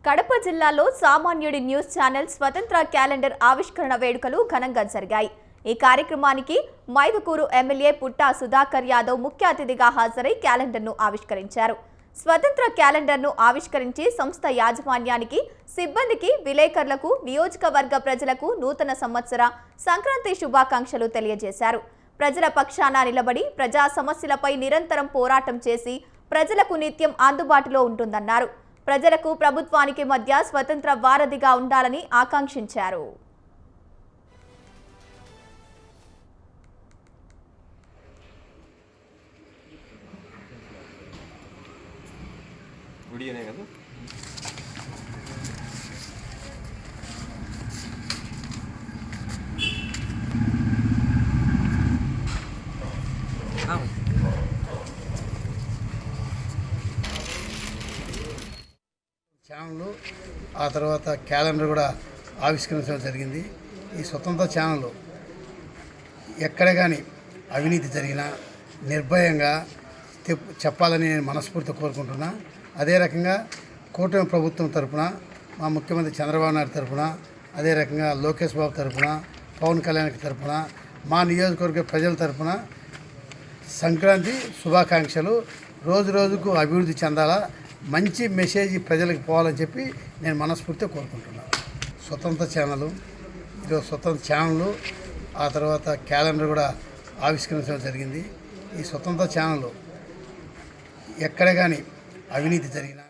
కడప జిల్లాలో సామాన్యుడి news channel స్వతంత్ర క్యాలెండర్ ఆవిష్కరణ వేడుకలు ఘనంగా జరిగాయి। ఈ కార్యక్రమానికి మైదుకూరు ఎమ్మెల్యే పుట్టా సుధాకర్ యాదవ్ ముఖ్య అతిథిగా హాజరై క్యాలెండర్ను ఆవిష్కరించారు। స్వతంత్ర క్యాలెండర్ను ఆవిష్కరించి సంస్థ యాజమాన్యానికి, సిబ్బందికి, విలేకరులకు, నియోజకవర్గ ప్రజలకు నూతన సంవత్సర సంక్రాంతి శుభాకాంక్షలు తెలియజేశారు। ప్రజల పక్షాన నిలబడి ప్రజా సమస్యలపై నిరంతరం పోరాటం చేసి ప్రజలకు నిత్యం అందుబాటులో ఉంటుందన్నారు। ప్రజలకు ప్రభుత్వానికి మధ్య స్వతంత్ర వారధిగా ఉండాలని ఆకాంక్షించారు। ఛానల్ ఆ తర్వాత క్యాలెండర్ కూడా ఆవిష్కరించడం జరిగింది। ఈ స్వతంత్ర ఛానల్ ఎక్కడ కానీ అవినీతి జరిగినా నిర్భయంగా చెప్పాలని నేను మనస్ఫూర్తిగా కోరుకుంటున్నా। అదే రకంగా కూటమి ప్రభుత్వం తరఫున, మా ముఖ్యమంత్రి చంద్రబాబు నాయుడు తరఫున, అదే రకంగా లోకేష్ బాబు తరఫున, పవన్ కళ్యాణ్ తరఫున, మా నియోజకవర్గ ప్రజల తరఫున సంక్రాంతి శుభాకాంక్షలు। రోజు రోజుకు అభివృద్ధి చెందాలా, మంచి మెసేజ్ ప్రజలకు పోవాలని చెప్పి నేను మనస్ఫూర్తిగా కోరుకుంటున్నాను। స్వతంత్ర ఛానల్, ఈరోజు స్వతంత్ర ఛానల్ ఆ తర్వాత క్యాలెండర్ కూడా ఆవిష్కరించడం జరిగింది। ఈ స్వతంత్ర ఛానల్ ఎక్కడ కానీ అవినీతి జరిగినా